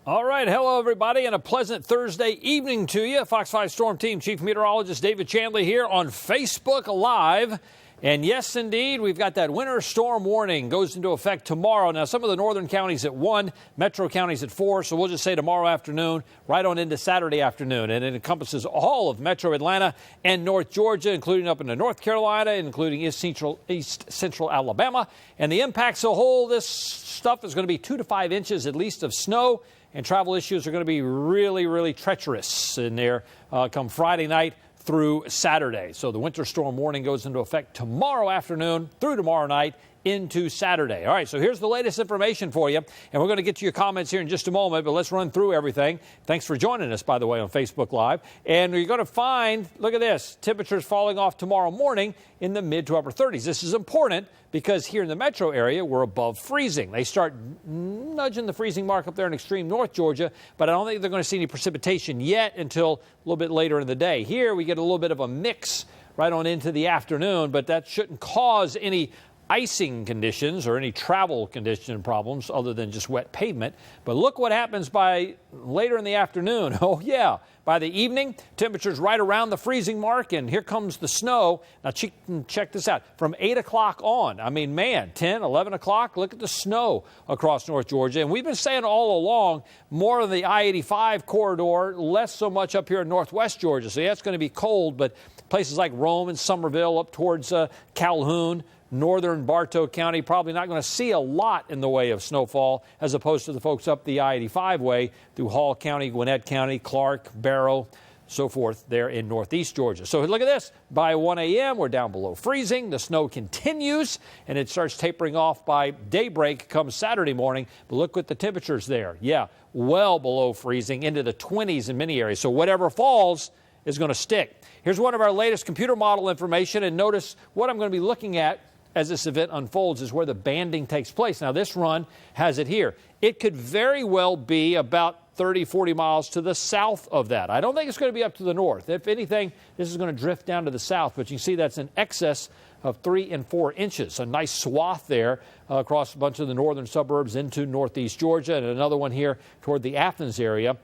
All right. Hello, everybody, and a pleasant Thursday evening to you. Fox 5 Storm Team Chief Meteorologist David Chandley here on Facebook Live. And yes, indeed, we've got that winter storm warning goes into effect tomorrow. Now, some of the northern counties at 1, metro counties at 4, so we'll just say tomorrow afternoon, right on into Saturday afternoon. And it encompasses all of metro Atlanta and North Georgia, including up into North Carolina, including East Central Alabama. And the impacts of all this stuff is going to be 2 to 5 inches at least of snow. And travel issues are going to be really, really treacherous in there come Friday night through Saturday. So the winter storm warning goes into effect tomorrow afternoon through tomorrow night into Saturday. All right, so here's the latest information for you, and we're going to get to your comments here in just a moment, but let's run through everything. Thanks for joining us, by the way, on Facebook Live. And you're going to find, look at this, temperatures falling off tomorrow morning in the mid to upper 30s. This is important because here in the metro area, we're above freezing. They start nudging the freezing mark up there in extreme North Georgia, but I don't think they're going to see any precipitation yet until a little bit later in the day. Here, we get a little bit of a mix right on into the afternoon, but that shouldn't cause any icing conditions or any travel condition problems other than just wet pavement. But look what happens by later in the afternoon. Oh, yeah. By the evening, temperatures right around the freezing mark, and here comes the snow. Now, check this out. From 8 o'clock on, I mean, man, 10, 11 o'clock, look at the snow across North Georgia. And we've been saying all along, more of the I-85 corridor, less so much up here in northwest Georgia. So, yeah, it's going to be cold, but places like Rome and Somerville up towards Calhoun, northern Bartow County, probably not going to see a lot in the way of snowfall as opposed to the folks up the I-85 way through Hall County, Gwinnett County, Clark, Barrow, so forth there in northeast Georgia. So look at this. By 1 a.m., we're down below freezing. The snow continues, and it starts tapering off by daybreak come Saturday morning. But look at the temperatures there. Yeah, well below freezing, into the 20s in many areas. So whatever falls is going to stick. Here's one of our latest computer model information, and notice what I'm going to be looking at as this event unfolds is where the banding takes place. Now, this run has it here. It could very well be about 30, 40 miles to the south of that. I don't think it's going to be up to the north. If anything, this is going to drift down to the south, but you can see that's in excess of 3 and 4 inches. A nice swath there across a bunch of the northern suburbs into northeast Georgia, and another one here toward the Athens area.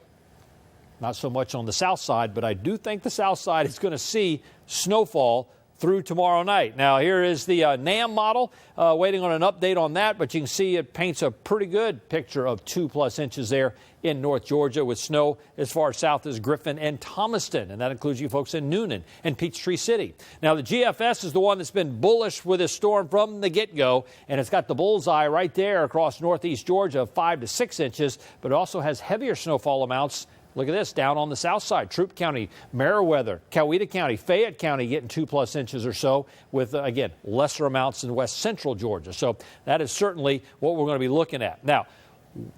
Not so much on the south side, but I do think the south side is going to see snowfall through tomorrow night. Now, here is the NAM model, waiting on an update on that, but you can see it paints a pretty good picture of 2+ inches there in North Georgia with snow as far south as Griffin and Thomaston, and that includes you folks in Noonan and Peachtree City. Now, the GFS is the one that's been bullish with this storm from the get-go, and it's got the bullseye right there across northeast Georgia of 5 to 6 inches, but it also has heavier snowfall amounts. Look at this, down on the south side, Troup County, Meriwether, Coweta County, Fayette County getting 2+ inches or so with, again, lesser amounts in west central Georgia. So that is certainly what we're going to be looking at. Now,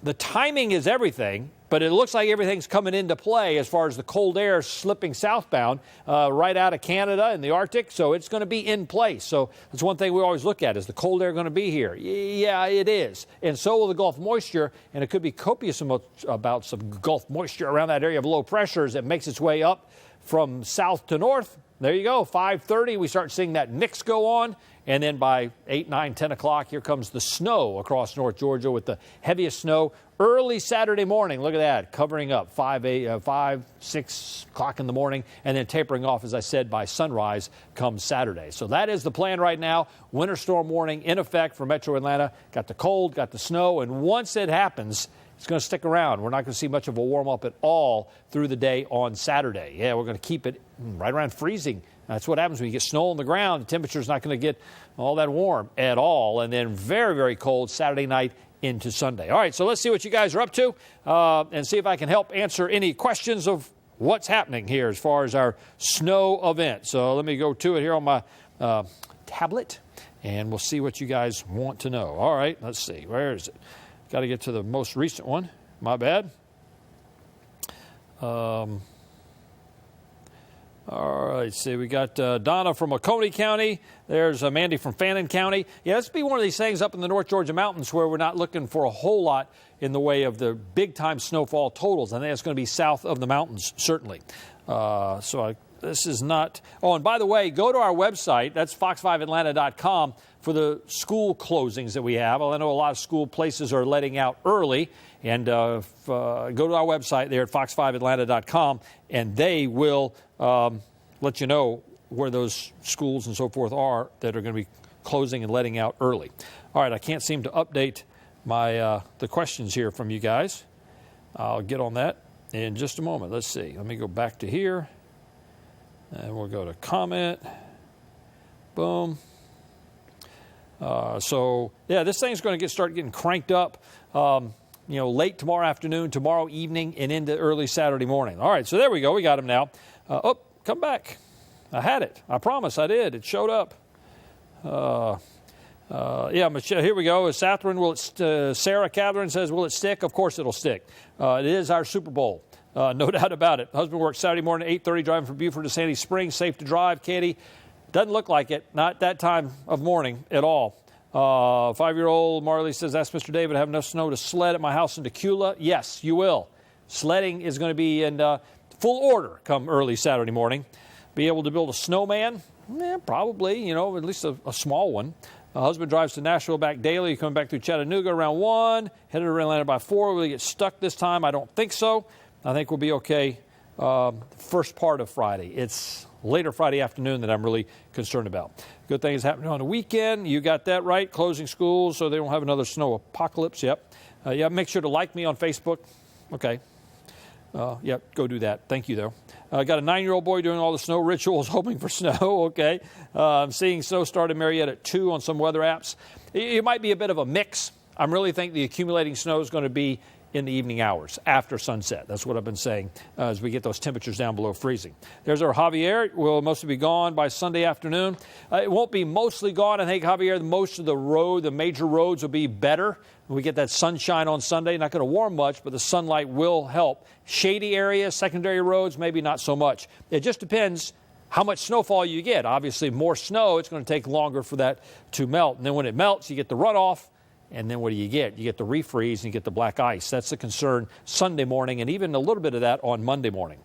the timing is everything, but it looks like everything's coming into play as far as the cold air slipping southbound right out of Canada and the Arctic, so it's going to be in place. So that's one thing we always look at, is the cold air going to be here? Yeah, it is. And so will the Gulf moisture, and it could be copious about some Gulf moisture around that area of low pressure as it makes its way up from south to north. There you go, 5:30, we start seeing that mix go on. And then by 8, 9, 10 o'clock, here comes the snow across North Georgia with the heaviest snow early Saturday morning. Look at that, covering up 5, 6 o'clock in the morning, and then tapering off, as I said, by sunrise come Saturday. So that is the plan right now. Winter storm warning in effect for metro Atlanta. Got the cold, got the snow, and once it happens, it's going to stick around. We're not going to see much of a warm-up at all through the day on Saturday. Yeah, we're going to keep it right around freezing. That's what happens when you get snow on the ground. The temperature's not going to get all that warm at all. And then very, very cold Saturday night into Sunday. All right, so let's see what you guys are up to and see if I can help answer any questions of what's happening here as far as our snow event. So let me go to it here on my tablet, and we'll see what you guys want to know. All right, let's see. Where is it? Got to get to the most recent one. My bad. All right, see, we got Donna from Oconee County. There's Mandy from Fannin County. Yeah, this will be one of these things up in the North Georgia mountains where we're not looking for a whole lot in the way of the big-time snowfall totals. I think it's going to be south of the mountains, certainly. This is not... Oh, and by the way, go to our website. That's fox5atlanta.com. for the school closings that we have. I know a lot of school places are letting out early. And go to our website there at fox5atlanta.com, and they will let you know where those schools and so forth are that are going to be closing and letting out early. All right, I can't seem to update my the questions here from you guys. I'll get on that in just a moment. Let's see. Let me go back to here, and we'll go to comment. Boom. So, yeah, this thing's going to start getting cranked up, late tomorrow afternoon, tomorrow evening, and into early Saturday morning. All right, so there we go. We got him now. Come back. I had it. I promise I did. It showed up. Michelle, here we go. Sarah Catherine says, will it stick? Of course it'll stick. It is our Super Bowl. No doubt about it. Husband works Saturday morning, 8:30, driving from Buford to Sandy Springs. Safe to drive, Katie. Doesn't look like it. Not that time of morning at all. 5-year-old Marley says, ask Mr. David, have enough snow to sled at my house in Decula? Yes, you will. Sledding is going to be in full order come early Saturday morning. Be able to build a snowman? Probably, at least a small one. Husband drives to Nashville back daily, coming back through Chattanooga around 1, headed to Atlanta by 4. Will he get stuck this time? I don't think so. I think we'll be okay first part of Friday. It's later Friday afternoon that I'm really concerned about. Good thing is happening on the weekend. You got that right. Closing schools so they don't have another snow apocalypse. Yep. Make sure to like me on Facebook. Okay. Go do that. Thank you, though. Got a 9-year-old boy doing all the snow rituals, hoping for snow. Okay. I'm seeing snow start in Marietta at 2 on some weather apps. It might be a bit of a mix. I really think the accumulating snow is going to be in the evening hours after sunset. That's what I've been saying as we get those temperatures down below freezing. There's our Javier. It will mostly be gone by Sunday afternoon. It won't be mostly gone. I think, Javier, most of the major roads will be better. We get that sunshine on Sunday. Not going to warm much, but the sunlight will help. Shady areas, secondary roads, maybe not so much. It just depends how much snowfall you get. Obviously, more snow, it's going to take longer for that to melt. And then when it melts, you get the runoff. And then what do you get? You get the refreeze and you get the black ice. That's the concern Sunday morning and even a little bit of that on Monday morning.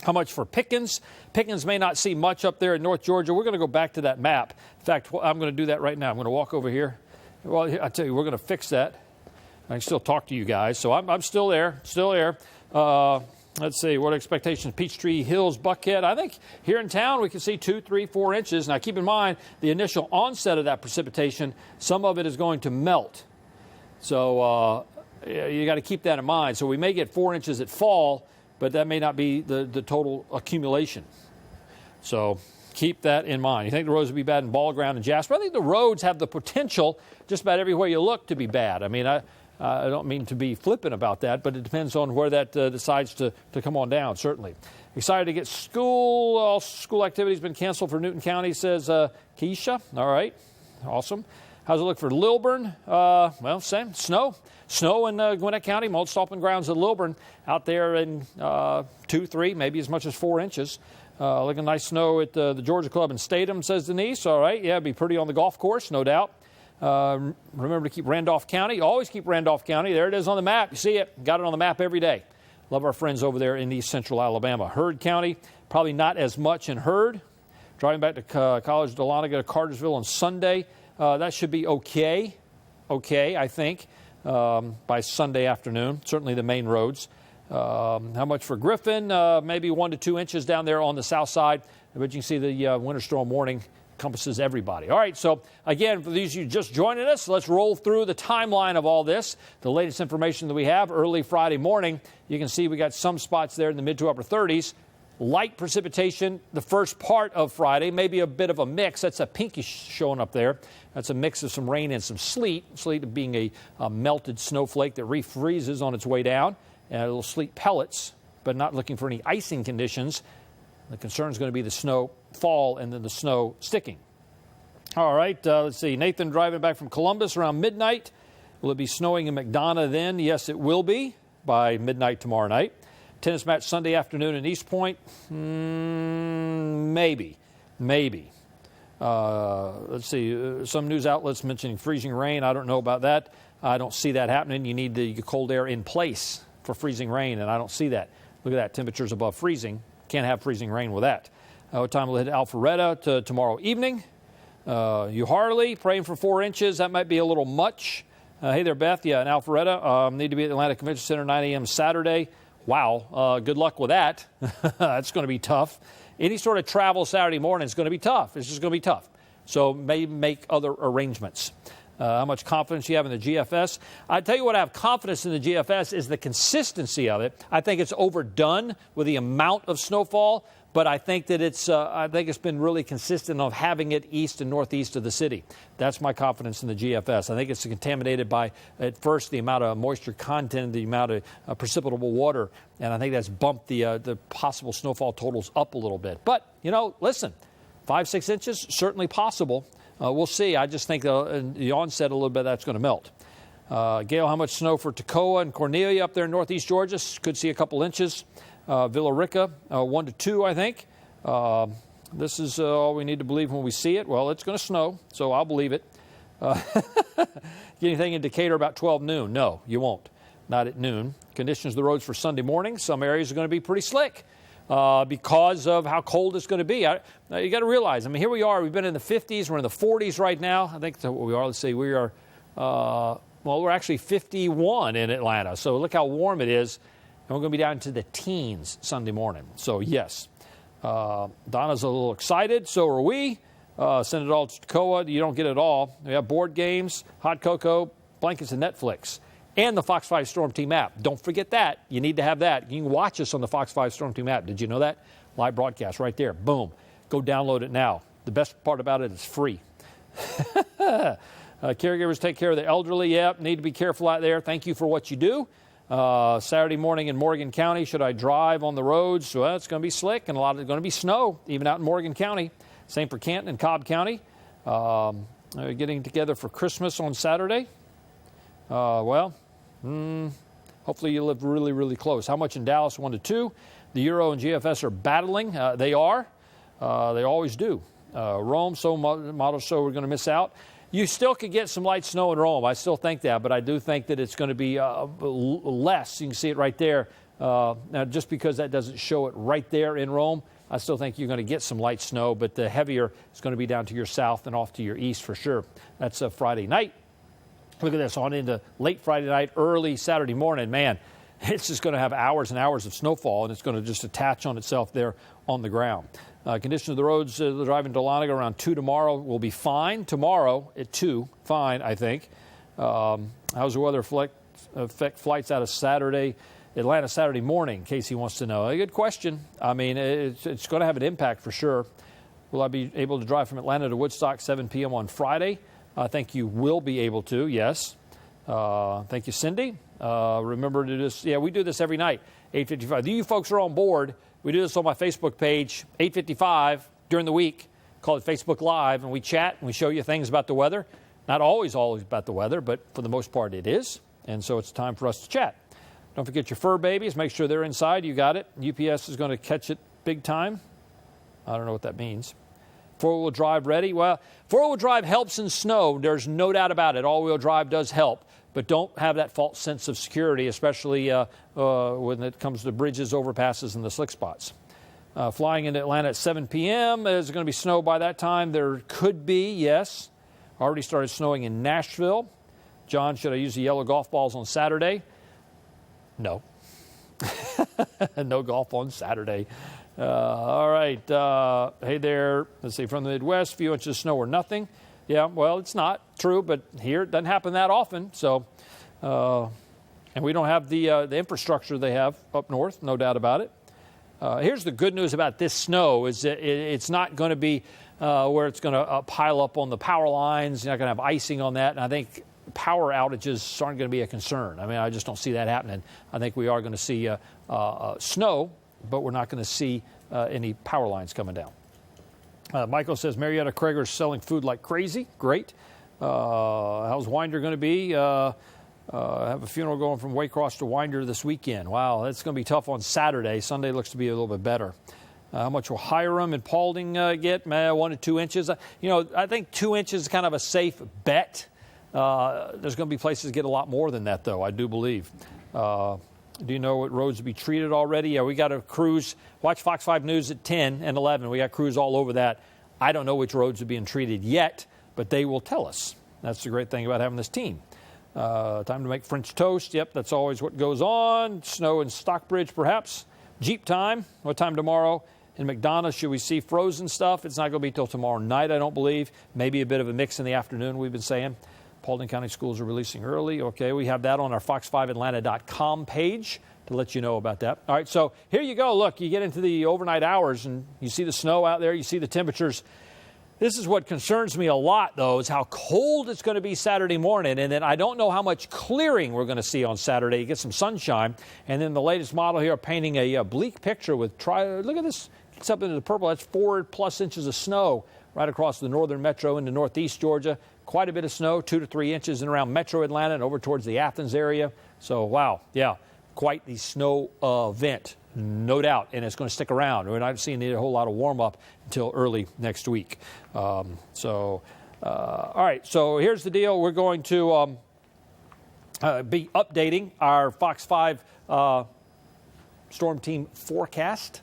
How much for Pickens? Pickens may not see much up there in North Georgia. We're going to go back to that map. In fact, I'm going to do that right now. I'm going to walk over here. Well, I tell you, we're going to fix that. I can still talk to you guys. So I'm still there, Let's see, what expectations? Peachtree Hills, Buckhead. I think here in town we can see 2, 3, 4 inches. Now keep in mind the initial onset of that precipitation, some of it is going to melt. So you got to keep that in mind. So we may get 4 inches at fall, but that may not be the total accumulation. So keep that in mind. You think the roads will be bad in Ball Ground and Jasper? I think the roads have the potential just about everywhere you look to be bad. I mean, I don't mean to be flippant about that, but it depends on where that decides to come on down, certainly. Excited to get school. All school activities been canceled for Newton County, says Keisha. All right. Awesome. How's it look for Lilburn? Same. Snow in Gwinnett County, Mold Stomping Grounds at Lilburn, out there in 2, 3, maybe as much as 4 inches. Looking nice snow at the Georgia Club in Statham, says Denise. All right. Yeah, it'd be pretty on the golf course, no doubt. Remember to keep Randolph County. Always keep Randolph County. There it is on the map. You see it. Got it on the map every day. Love our friends over there in East Central Alabama. Heard County, probably not as much in Heard. Driving back to College of Dahlonega to Cartersville on Sunday. That should be okay, I think, by Sunday afternoon. Certainly the main roads. How much for Griffin? Maybe 1 to 2 inches down there on the south side. But you can see the winter storm warning encompasses everybody. All right, so again, for these of you just joining us, let's roll through the timeline of all this. The latest information that we have early Friday morning, you can see we got some spots there in the mid to upper 30s. Light precipitation the first part of Friday, maybe a bit of a mix. That's a pinkish showing up there. That's a mix of some rain and some sleet. Sleet being a melted snowflake that refreezes on its way down. And little sleet pellets, but not looking for any icing conditions. The concern is going to be the snow fall and then the snow sticking. All right, let's see. Nathan driving back from Columbus around midnight. Will it be snowing in McDonough then? Yes, it will be by midnight tomorrow night. Tennis match Sunday afternoon in East Point? Maybe. Let's see. Some news outlets mentioning freezing rain. I don't know about that. I don't see that happening. You need the cold air in place for freezing rain, and I don't see that. Look at that. Temperatures above freezing. Can't have freezing rain with that. What time will it hit Alpharetta tomorrow evening? You Harley, praying for 4 inches. That might be a little much. Hey there, Beth. Yeah, in Alpharetta. Need to be at the Atlanta Convention Center 9 a.m. Saturday. Wow. Good luck with that. That's going to be tough. Any sort of travel Saturday morning is going to be tough. It's just going to be tough. So maybe make other arrangements. How much confidence you have in the GFS? I tell you what, I have confidence in the GFS is the consistency of it. I think it's overdone with the amount of snowfall, but I think that it's been really consistent of having it east and northeast of the city. That's my confidence in the GFS. I think it's contaminated by, at first, the amount of moisture content, the amount of precipitable water, and I think that's bumped the possible snowfall totals up a little bit. But, listen, 5-6 inches, certainly possible. We'll see. I just think the onset a little bit that's going to melt. Gail, how much snow for Toccoa and Cornelia up there in northeast Georgia? Could see a couple inches. Villa Rica, 1 to 2, I think. This is all we need to believe when we see it. Well, it's going to snow, so I'll believe it. Anything in Decatur about 12 noon? No, you won't. Not at noon. Conditions of the roads for Sunday morning. Some areas are going to be pretty slick. Because of how cold it's going to be. You got to realize, here we are. We've been in the 50s. We're in the 40s right now. I think that's what we are. Let's see. We are, we're actually 51 in Atlanta. So look how warm it is. And we're going to be down to the teens Sunday morning. So, yes. Donna's a little excited. So are we. Send it all to Toccoa. You don't get it all. We have board games, hot cocoa, blankets, and Netflix. And the Fox 5 Storm Team app. Don't forget that. You need to have that. You can watch us on the Fox 5 Storm Team app. Did you know that? Live broadcast right there. Boom. Go download it now. The best part about it is free. Caregivers take care of the elderly. Yep, need to be careful out there. Thank you for what you do. Saturday morning in Morgan County, should I drive on the roads? Well, it's going to be slick and a lot of it's going to be snow, even out in Morgan County. Same for Canton and Cobb County. Getting together for Christmas on Saturday. Hopefully you live really, really close. How much in Dallas? 1 to 2. The Euro and GFS are battling. They are. They always do. Rome, so model show we're going to miss out. You still could get some light snow in Rome. I still think that, but I do think that it's going to be less. You can see it right there. Now, just because that doesn't show it right there in Rome, I still think you're going to get some light snow, but the heavier is going to be down to your south and off to your east for sure. That's Friday night. Look at this, on into late Friday night, early Saturday morning. Man, it's just going to have hours and hours of snowfall, and it's going to just attach on itself there on the ground. Conditions of the roads, driving to Dahlonega around 2 tomorrow will be fine. Tomorrow at 2, fine, I think. How's the weather affect flights out of Atlanta Saturday morning, Casey wants to know. A good question. It's going to have an impact for sure. Will I be able to drive from Atlanta to Woodstock 7 p.m. on Friday? I think you will be able to, yes. Thank you, Cindy. Remember to just, we do this every night, 8:55. You folks are on board. We do this on my Facebook page, 8:55 during the week. Call it Facebook Live, and we chat and we show you things about the weather. Not always about the weather, but for the most part it is. And so it's time for us to chat. Don't forget your fur babies. Make sure they're inside. You got it. UPS is going to catch it big time. I don't know what that means. Four-wheel drive ready? Well, four-wheel drive helps in snow. There's no doubt about it. All-wheel drive does help. But don't have that false sense of security, especially when it comes to bridges, overpasses, and the slick spots. Flying into Atlanta at 7 p.m. Is going to be snow by that time? There could be, yes. Already started snowing in Nashville. John, should I use the yellow golf balls on Saturday? No. No golf on Saturday. All right. Hey there. Let's see. From the Midwest, a few inches of snow or nothing. Yeah, well, it's not true, but here it doesn't happen that often. So, and we don't have the infrastructure they have up north, no doubt about it. Here's the good news about this snow is that it's not going to be where it's going to pile up on the power lines. You're not going to have icing on that. And I think power outages aren't going to be a concern. I just don't see that happening. I think we are going to see snow, but we're not going to see any power lines coming down. Michael says, Marietta Krager's selling food like crazy. Great. How's Winder going to be? Have a funeral going from Waycross to Winder this weekend. Wow, that's going to be tough on Saturday. Sunday looks to be a little bit better. How much will Hiram and Paulding get? 1 to 2 inches. I think 2 inches is kind of a safe bet. There's going to be places that get a lot more than that, though, I do believe. Do you know what roads will be treated already? Yeah, we got a cruise. Watch Fox 5 News at 10 and 11. We got crews all over that. I don't know which roads are being treated yet, but they will tell us. That's the great thing about having this team. Time to make French toast. Yep, that's always what goes on. Snow in Stockbridge, perhaps. Jeep time. What time tomorrow? In McDonough, should we see frozen stuff? It's not going to be till tomorrow night, I don't believe. Maybe a bit of a mix in the afternoon, we've been saying. Paulding County schools are releasing early. Okay, we have that on our fox5atlanta.com page to let you know about that. All right, so here you go. Look, you get into the overnight hours, and you see the snow out there. You see the temperatures. This is what concerns me a lot, though, is how cold it's going to be Saturday morning. And then I don't know how much clearing we're going to see on Saturday. You get some sunshine. And then the latest model here painting a bleak picture with, look at this, it's up into the purple. That's 4+ inches of snow right across the northern metro into northeast Georgia. Quite a bit of snow, 2 to 3 inches in around metro Atlanta and over towards the Athens area. So, wow, yeah, quite the snow event. No doubt, and it's going to stick around. We're not seeing a whole lot of warm-up until early next week. All right, so here's the deal. We're going to be updating our Fox 5 Storm Team forecast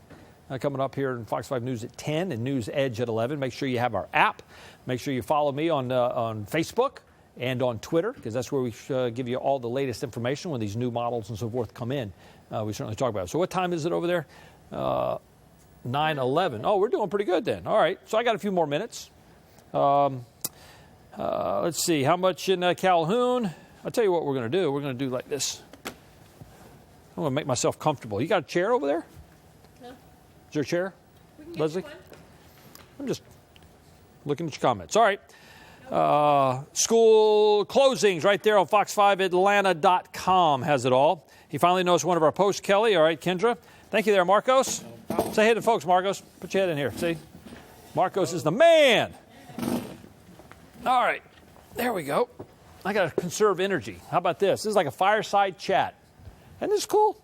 coming up here in Fox 5 News at 10 and News Edge at 11. Make sure you have our app. Make sure you follow me on Facebook and on Twitter, because that's where we give you all the latest information when these new models and so forth come in. We certainly talk about it. So what time is it over there? 9:11. Oh, we're doing pretty good then. All right. So I got a few more minutes. Let's see. How much in Calhoun? I'll tell you what we're going to do. We're going to do like this. I'm going to make myself comfortable. You got a chair over there? No. Is there a chair? We can get Leslie? one. I'm just looking at your comments. All right. School closings right there on fox5atlanta.com has it all. He finally noticed one of our posts, Kelly. All right, Kendra. Thank you there, Marcos. Say hey to folks, Marcos. Put your head in here. See? Marcos is the man. All right. There we go. I got to conserve energy. How about this? This is like a fireside chat. Isn't this cool?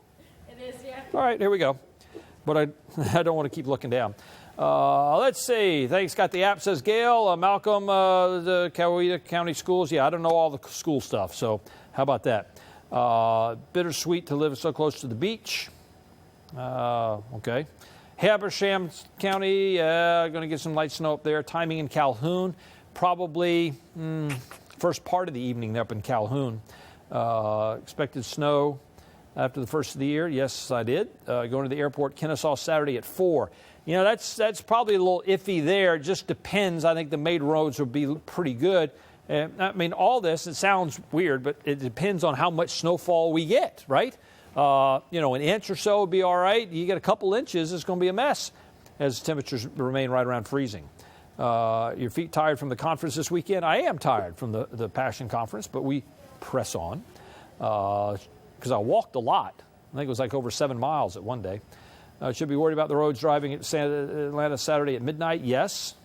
It is, yeah. All right, here we go. But I don't want to keep looking down. Let's see. Thanks. Got the app, says Gail. Malcolm, the Coweta County Schools. Yeah, I don't know all the school stuff, so how about that? Bittersweet to live so close to the beach. Okay. Habersham County, going to get some light snow up there. Timing in Calhoun, probably first part of the evening up in Calhoun. Expected snow after the first of the year. Yes, I did. Going to the airport, Kennesaw, Saturday at 4. You know, that's probably a little iffy there. It just depends. I think the main roads will be pretty good. I mean, all this, it sounds weird, but it depends on how much snowfall we get, right? An inch or so would be all right. You get a couple inches, it's going to be a mess as temperatures remain right around freezing. Your feet tired from the conference this weekend? I am tired from the Passion Conference, but we press on because I walked a lot. I think it was like over 7 miles at one day. Should be worried about the roads driving at Atlanta Saturday at midnight? Yes.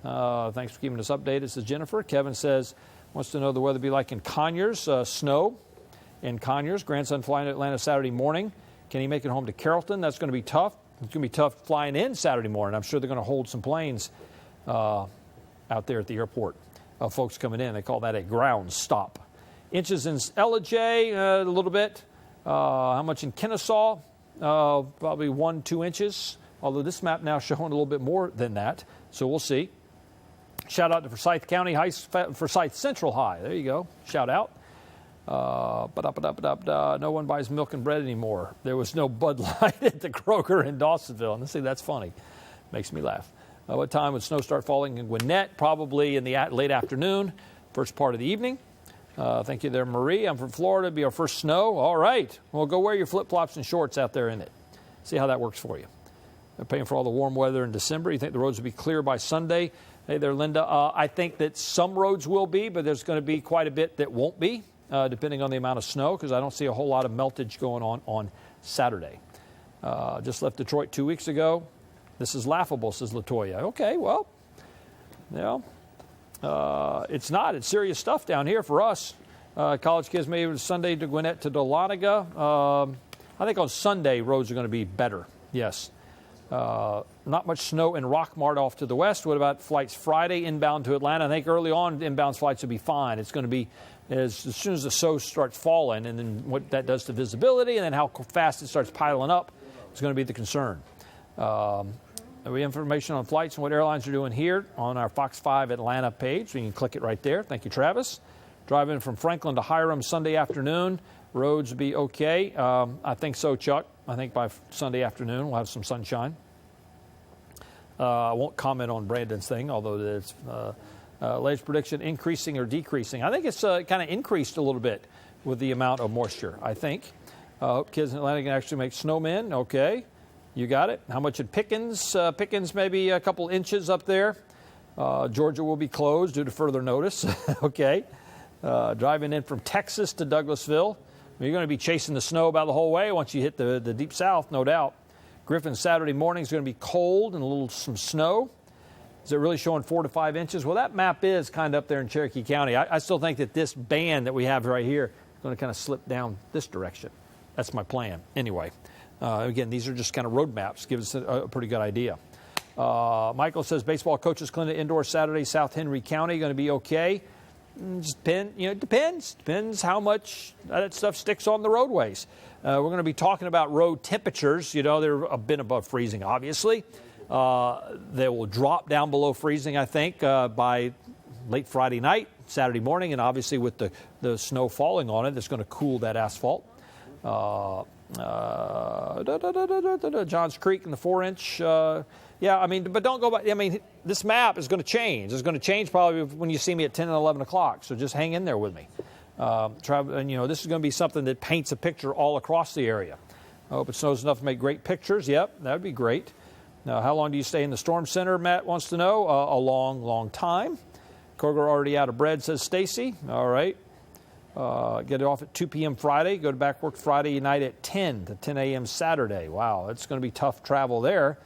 Thanks for keeping us updated, says Jennifer. Kevin says, wants to know the weather be like in Conyers. Snow in Conyers. Grandson flying to Atlanta Saturday morning. Can he make it home to Carrollton? That's going to be tough. It's going to be tough flying in Saturday morning. I'm sure they're going to hold some planes out there at the airport. Folks coming in, they call that a ground stop. Inches in LJ, a little bit. How much in Kennesaw? Probably 1-2 inches. Although this map now showing a little bit more than that. So we'll see. Shout out to Forsyth County, Forsyth Central High. There you go. Shout out. No one buys milk and bread anymore. There was no Bud Light at the Kroger in Dawsonville. And see, that's funny. Makes me laugh. What time would snow start falling in Gwinnett? Probably in the late afternoon, first part of the evening. Thank you there, Marie. I'm from Florida. It'll be our first snow. All right. Well, go wear your flip-flops and shorts out there in it. See how that works for you. They're paying for all the warm weather in December. You think the roads will be clear by Sunday? Hey there, Linda. I think that some roads will be, but there's going to be quite a bit that won't be, depending on the amount of snow, because I don't see a whole lot of meltage going on Saturday. Just left Detroit 2 weeks ago. This is laughable, says LaToya. Okay, well, it's not. It's serious stuff down here for us. College kids maybe Sunday to Gwinnett to Dahlonega. I think on Sunday roads are going to be better. Yes. Not much snow in Rockmart off to the west. What about flights Friday inbound to Atlanta? I think early on inbound flights will be fine. It's going to be as soon as the snow starts falling, and then what that does to visibility, and then how fast it starts piling up is going to be the concern. We have information on flights and what airlines are doing here on our Fox 5 Atlanta page. You can click it right there. Thank you, Travis. Driving from Franklin to Hiram Sunday afternoon. Roads will be okay. I think so, Chuck. I think by Sunday afternoon we'll have some sunshine. I won't comment on Brandon's thing, although it's latest prediction increasing or decreasing. I think it's kind of increased a little bit with the amount of moisture, I think. Hope kids in Atlanta can actually make snowmen. Okay, you got it. How much in Pickens? Pickens maybe a couple inches up there. Georgia will be closed due to further notice. Okay. Driving in from Texas to Douglasville. You're going to be chasing the snow about the whole way once you hit the deep south, no doubt. Griffin Saturday morning is going to be cold and some snow. Is it really showing 4 to 5 inches? Well, that map is kind of up there in Cherokee County. I still think that this band that we have right here is going to kind of slip down this direction. That's my plan. Anyway, again, these are just kind of road maps. Give us a pretty good idea. Michael says baseball coaches clinic indoor Saturday, South Henry County, going to be okay. It depends. Depends how much that stuff sticks on the roadways. We're going to be talking about road temperatures. They're a bit above freezing, obviously. They will drop down below freezing, I think, by late Friday night, Saturday morning, and obviously with the snow falling on it, it's going to cool that asphalt. Johns Creek and the 4-inch. But don't go by. This map is going to change. It's going to change probably when you see me at 10 and 11 o'clock. So just hang in there with me. This is going to be something that paints a picture all across the area. I hope it snows enough to make great pictures. Yep, that would be great. Now, how long do you stay in the storm center? Matt wants to know. A long, long time. Kroger already out of bread, says Stacy. All right. Get it off at 2 p.m. Friday. Go to back work Friday night at 10 to 10 a.m. Saturday. Wow, it's going to be tough travel there.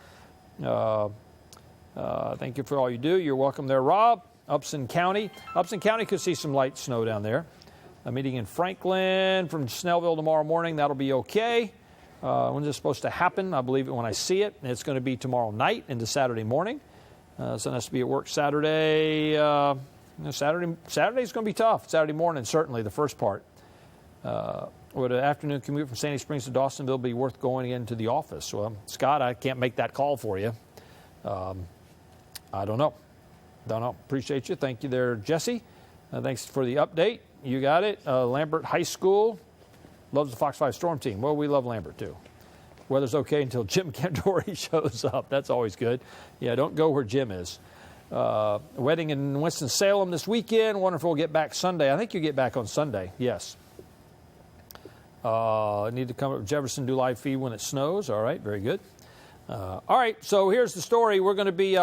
Thank you for all you do. You're welcome there, Rob. Upson County. Upson County could see some light snow down there. A meeting in Franklin from Snellville tomorrow morning. That'll be okay. When is this supposed to happen? I believe it when I see it. It's going to be tomorrow night into Saturday morning. So it has to be at work Saturday. Saturday's going to be tough. Saturday morning, certainly, the first part. Would an afternoon commute from Sandy Springs to Dawsonville be worth going into the office? Well, Scott, I can't make that call for you. I don't know. Appreciate you. Thank you there, Jesse. Thanks for the update. You got it. Lambert High School loves the Fox 5 Storm Team. Well, we love Lambert, too. Weather's okay until Jim Cantori shows up. That's always good. Yeah, don't go where Jim is. Wedding in Winston-Salem this weekend. Wonder if we'll get back Sunday. I think you get back on Sunday. Yes. Need to come up with Jefferson, do live feed when it snows. All right, very good. All right, so here's the story. We're going to be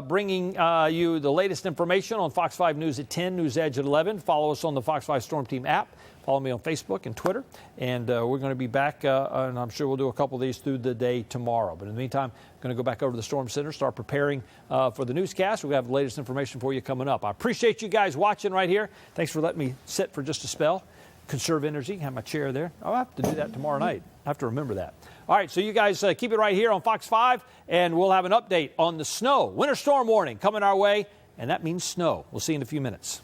bringing you the latest information on Fox 5 News at 10, News Edge at 11. Follow us on the Fox 5 Storm Team app. Follow me on Facebook and Twitter. And we're going to be back, and I'm sure we'll do a couple of these through the day tomorrow. But in the meantime, I'm going to go back over to the Storm Center, start preparing for the newscast. We'll have the latest information for you coming up. I appreciate you guys watching right here. Thanks for letting me sit for just a spell. Conserve energy. Have my chair there. I'll have to do that tomorrow night. I have to remember that. All right, so you guys keep it right here on Fox 5, and we'll have an update on the snow. Winter storm warning coming our way, and that means snow. We'll see you in a few minutes.